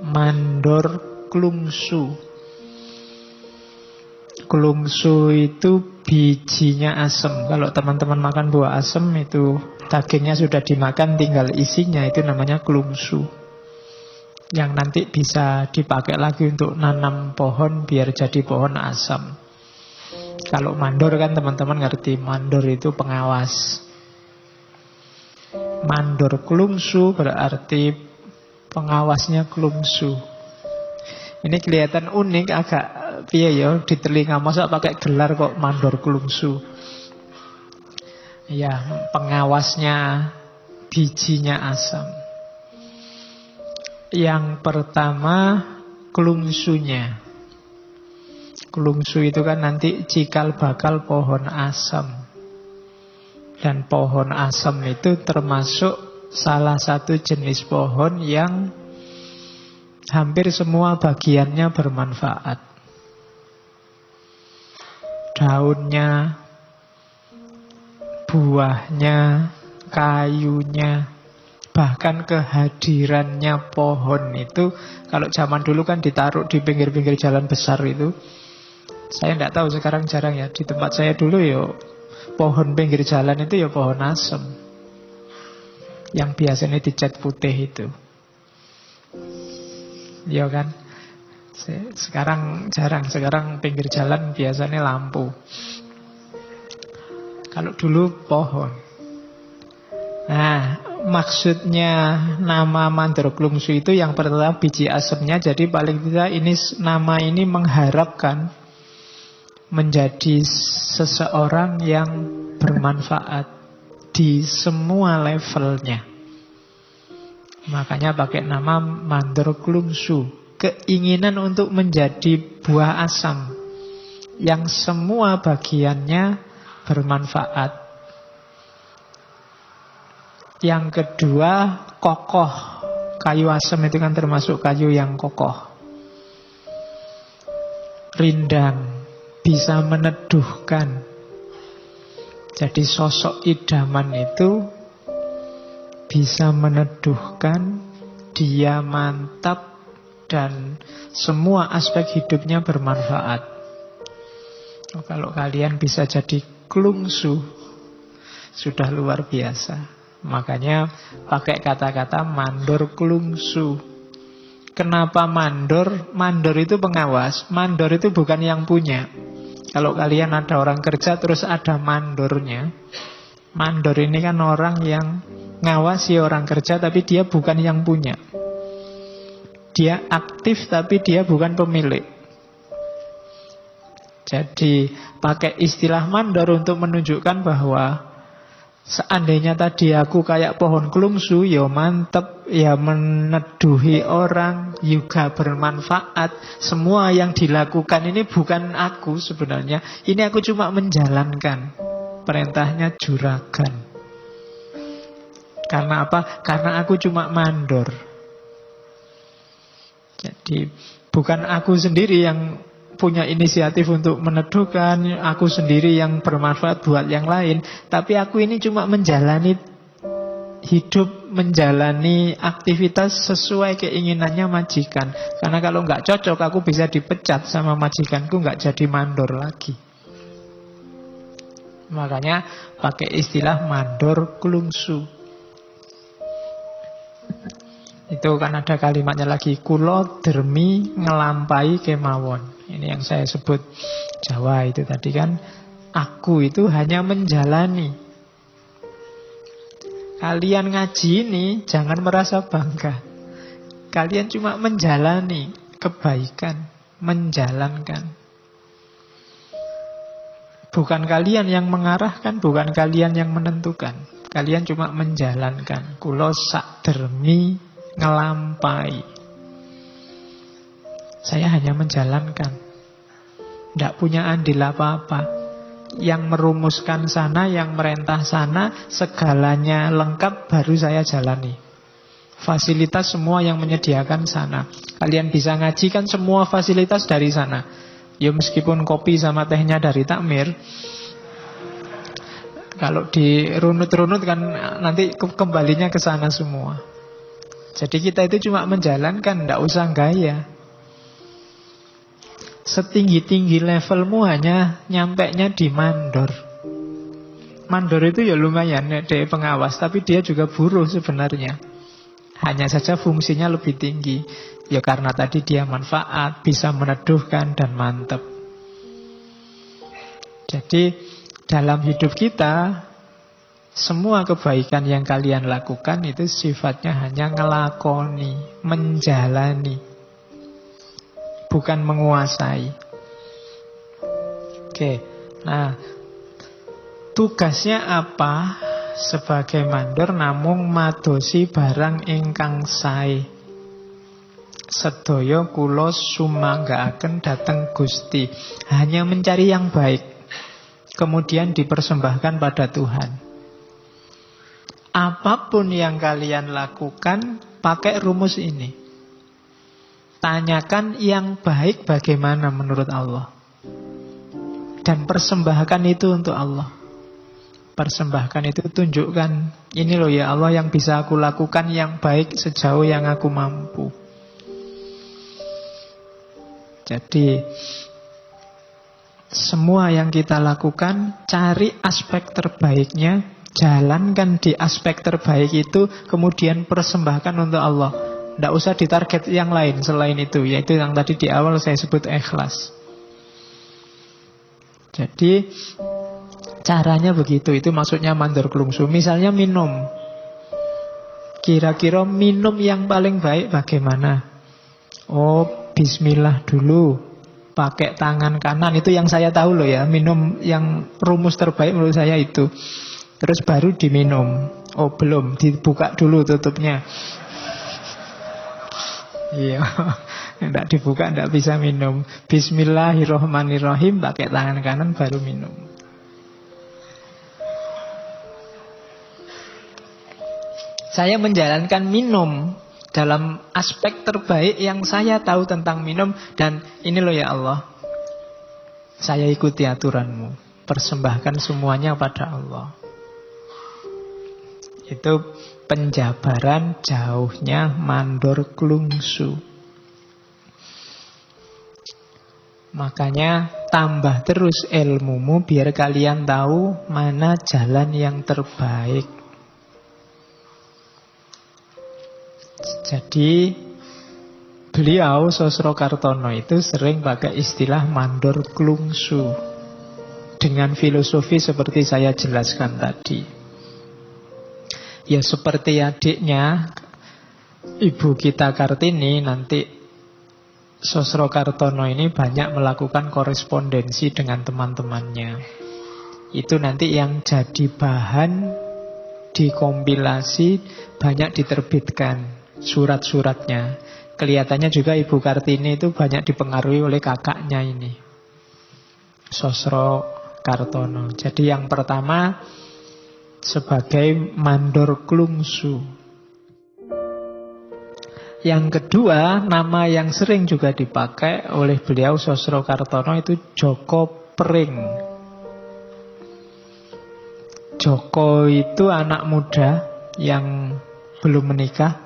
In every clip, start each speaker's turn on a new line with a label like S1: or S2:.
S1: Mandor klungsu. Klungsu itu bijinya asem. Kalau teman-teman makan buah asem itu dagingnya sudah dimakan, tinggal isinya, itu namanya klungsu. Yang nanti bisa dipakai lagi untuk nanam pohon biar jadi pohon asam. Kalau mandor kan teman-teman ngerti, mandor itu pengawas. Mandor klungsu berarti pengawasnya klungsu. Ini kelihatan unik, agak piye ya di telinga, masa pakai gelar kok mandor klungsu. Ya, pengawasnya bijinya asam. Yang pertama klungsunya. Klungsu itu kan nanti cikal bakal pohon asam. Dan pohon asam itu termasuk salah satu jenis pohon yang hampir semua bagiannya bermanfaat. Daunnya, buahnya, kayunya, bahkan kehadirannya pohon itu, kalau zaman dulu kan ditaruh di pinggir-pinggir jalan besar itu. Saya tidak tahu sekarang jarang ya. Di tempat saya dulu ya pohon pinggir jalan itu ya pohon asem, yang biasanya dicat putih itu. Ya kan? Sekarang jarang, sekarang pinggir jalan biasanya lampu. Kalau dulu pohon. Nah, maksudnya nama mandor klungsu itu yang pertama biji asemnya. Jadi paling tidak ini nama ini mengharapkan menjadi seseorang yang bermanfaat di semua levelnya. Makanya pakai nama mandor klungsu. Keinginan untuk menjadi buah asam yang semua bagiannya bermanfaat. Yang kedua, kokoh. Kayu asam itu kan termasuk kayu yang kokoh. Rindang, bisa meneduhkan. Jadi sosok idaman itu bisa meneduhkan, dia mantap, dan semua aspek hidupnya bermanfaat. Kalau kalian bisa jadi klungsu, sudah luar biasa. Makanya pakai kata-kata mandor klungsu. Kenapa mandor? Mandor itu pengawas. Mandor itu bukan yang punya. Kalau kalian ada orang kerja terus ada mandornya. Mandor ini kan orang yang ngawasi orang kerja tapi dia bukan yang punya. Dia aktif tapi dia bukan pemilik. Jadi pakai istilah mandor untuk menunjukkan bahwa seandainya tadi aku kayak pohon klungsu, ya mantep, ya meneduhi orang, juga bermanfaat. Semua yang dilakukan ini bukan aku sebenarnya. Ini aku cuma menjalankan perintahnya juragan. Karena apa? Karena aku cuma mandor. Jadi bukan aku sendiri yang punya inisiatif untuk meneduhkan, aku sendiri yang bermanfaat buat yang lain, tapi aku ini cuma menjalani hidup, menjalani aktivitas sesuai keinginannya majikan. Karena kalau nggak cocok aku bisa dipecat sama majikanku, nggak jadi mandor lagi. Makanya pakai istilah mandor klungsu. Itu kan ada kalimatnya lagi, kulo dermi ngelampai kemawon. Ini yang saya sebut Jawa itu tadi kan, aku itu hanya menjalani. Kalian ngaji ini jangan merasa bangga. Kalian cuma menjalani kebaikan, menjalankan. Bukan kalian yang mengarahkan, bukan kalian yang menentukan. Kalian cuma menjalankan. Kulo sak dermi ngelampai. Saya hanya menjalankan. Tidak punya andil apa-apa. Yang merumuskan sana, yang merentah sana, segalanya lengkap baru saya jalani. Fasilitas semua yang menyediakan sana. Kalian bisa ngaji kan semua fasilitas dari sana. Ya meskipun kopi sama tehnya dari takmir, kalau dirunut-runut kan nanti kembalinya ke sana semua. Jadi kita itu cuma menjalankan, tidak usah gaya. Setinggi-tinggi levelmu hanya nyampeknya di mandor. Mandor itu ya lumayan ya, dia pengawas, tapi dia juga buruh sebenarnya. Hanya saja fungsinya lebih tinggi. Ya karena tadi dia manfaat, bisa meneduhkan dan mantap. Jadi dalam hidup kita, semua kebaikan yang kalian lakukan itu sifatnya hanya ngelakoni, menjalani, bukan menguasai. Oke, nah tugasnya apa? Sebagai mandor namung madosi barang ingkang sae. Sedaya kula sumanggaaken dhateng Gusti. Hanya mencari yang baik, kemudian dipersembahkan pada Tuhan. Apapun yang kalian lakukan, pakai rumus ini. Tanyakan yang baik bagaimana menurut Allah. Dan persembahkan itu untuk Allah. Persembahkan itu tunjukkan, ini loh ya Allah yang bisa aku lakukan yang baik sejauh yang aku mampu. Jadi semua yang kita lakukan, cari aspek terbaiknya, jalankan di aspek terbaik itu, kemudian persembahkan untuk Allah. Tidak usah ditarget yang lain selain itu, yaitu yang tadi di awal saya sebut ikhlas. Jadi caranya begitu, itu maksudnya mandor klungsu. Misalnya minum, kira-kira minum yang paling baik bagaimana? Oh, bismillah dulu, pakai tangan kanan. Itu yang saya tahu loh ya, minum yang rumus terbaik menurut saya itu. Terus baru diminum. Oh belum, dibuka dulu tutupnya. Iya, tidak dibuka tidak bisa minum. Bismillahirrohmanirrohim, pakai tangan kanan baru minum. Saya menjalankan minum dalam aspek terbaik yang saya tahu tentang minum. Dan ini loh ya Allah, saya ikuti aturanmu, persembahkan semuanya pada Allah. Itu penjabaran jauhnya mandor klungsu. Makanya tambah terus ilmumu biar kalian tahu mana jalan yang terbaik. Jadi beliau Sosrokartono itu sering pakai istilah mandor klungsu dengan filosofi seperti saya jelaskan tadi. Ya seperti adiknya ibu kita Kartini, nanti Sosrokartono ini banyak melakukan korespondensi dengan teman-temannya. Itu nanti yang jadi bahan dikompilasi, banyak diterbitkan surat-suratnya. Kelihatannya juga Ibu Kartini itu banyak dipengaruhi oleh kakaknya ini, Sosrokartono. Jadi yang pertama sebagai mandor klungsu. Yang kedua, nama yang sering juga dipakai oleh beliau Sosrokartono itu Joko Pring. Joko itu anak muda yang belum menikah.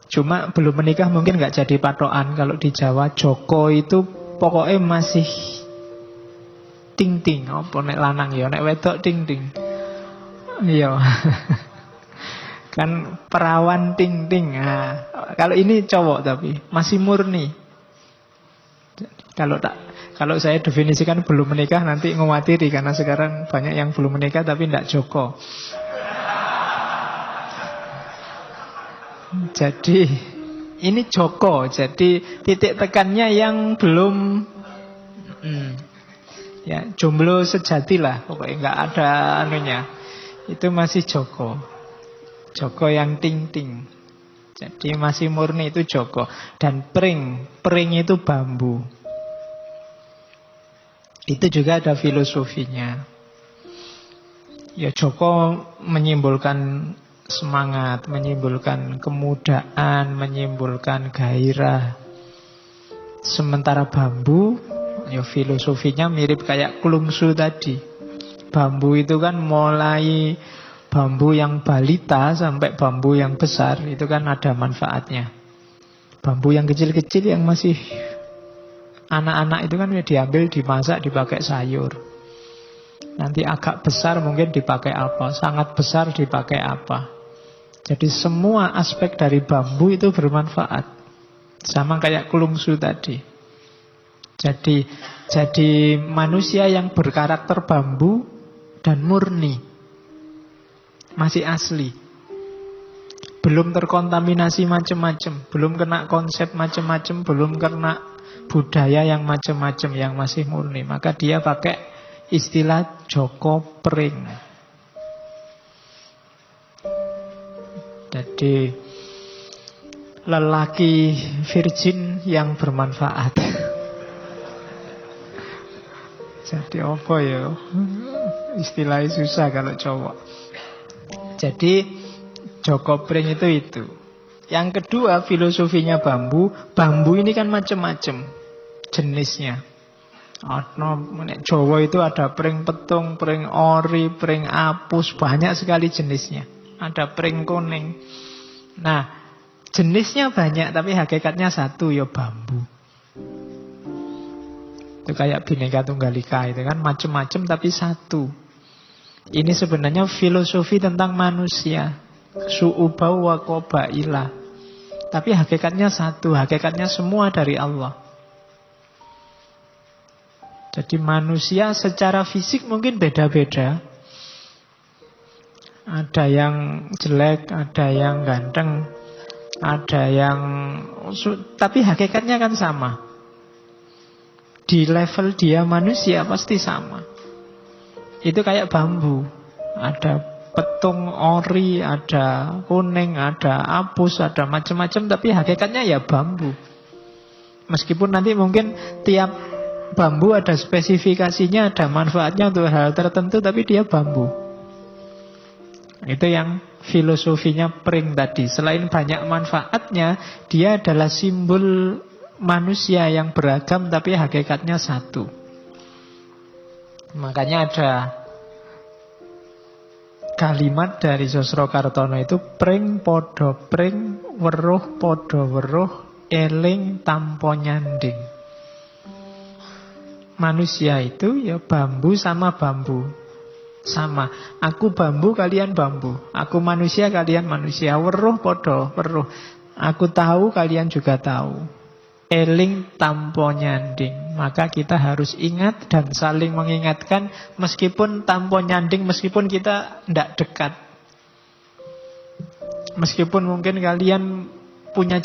S1: Cuma belum menikah mungkin nggak jadi patokan. Kalau di Jawa Joko itu pokoknya masih ting-ting. Apa nek lanang ya, nek wedok ting-ting. Iya. Kan perawan ting-ting. Nah, kalau ini cowok tapi masih murni. Kalau saya definisikan belum menikah nanti ngewatiri, karena sekarang banyak yang belum menikah tapi tidak Joko. Jadi ini Joko, jadi titik tekannya yang belum ya jomblo sejati lah, pokoknya nggak ada anunya. Itu masih Joko. Joko yang ting-ting. Jadi masih murni itu Joko. Dan pring itu bambu. Itu juga ada filosofinya. Ya Joko menyimbolkan semangat, menyimbolkan kemudaan, menyimbolkan gairah. Sementara bambu, ya filosofinya mirip kayak klungsu tadi. Bambu itu kan mulai bambu yang balita sampai bambu yang besar, itu kan ada manfaatnya. Bambu yang kecil-kecil yang masih anak-anak itu kan diambil, dimasak, dipakai sayur. Nanti agak besar mungkin dipakai apa, sangat besar dipakai apa. Jadi semua aspek dari bambu itu bermanfaat. Sama kayak kulungsu tadi. Jadi manusia yang berkarakter bambu dan murni, masih asli, belum terkontaminasi macam-macam, belum kena konsep macam-macam, belum kena budaya yang macam-macam, yang masih murni. Maka dia pakai istilah Joko Pring. Jadi lelaki virgin yang bermanfaat. Jadi apa ya? Istilahnya susah kalau cowok. Jadi Joko Pring itu. Yang kedua, filosofinya bambu. Bambu ini kan macam-macam jenisnya. Jawa itu ada pring petung, pring ori, pring apus, banyak sekali jenisnya. Ada pring kuning. Nah, jenisnya banyak tapi hakikatnya satu, ya bambu. Itu kayak Bhinneka Tunggal Ika itu kan, macam-macam tapi satu. Ini sebenarnya filosofi tentang manusia. Su'ubau wa qabaila. Tapi hakikatnya satu, hakikatnya semua dari Allah. Jadi manusia secara fisik mungkin beda-beda. Ada yang jelek, ada yang ganteng, ada yang... Tapi hakikatnya kan sama. Di level dia manusia pasti sama. Itu kayak bambu. Ada petung, ori, ada kuning, ada apus, ada macam-macam. Tapi hakikatnya ya bambu. Meskipun nanti mungkin tiap bambu ada spesifikasinya, ada manfaatnya untuk hal tertentu, tapi dia bambu. Itu yang filosofinya Pring tadi. Selain banyak manfaatnya, dia adalah simbol manusia yang beragam tapi hakikatnya satu. Makanya ada kalimat dari Sosrokartono itu, pring podo pring, weruh podo weruh, eling tampo nyanding. Manusia itu ya bambu sama bambu. Sama, aku bambu, kalian bambu. Aku manusia, kalian manusia. Weruh podo weruh. Aku tahu, kalian juga tahu. Eling tampo nyanding. Maka kita harus ingat dan saling mengingatkan, meskipun tampo nyanding, meskipun kita tidak dekat. Meskipun mungkin kalian punya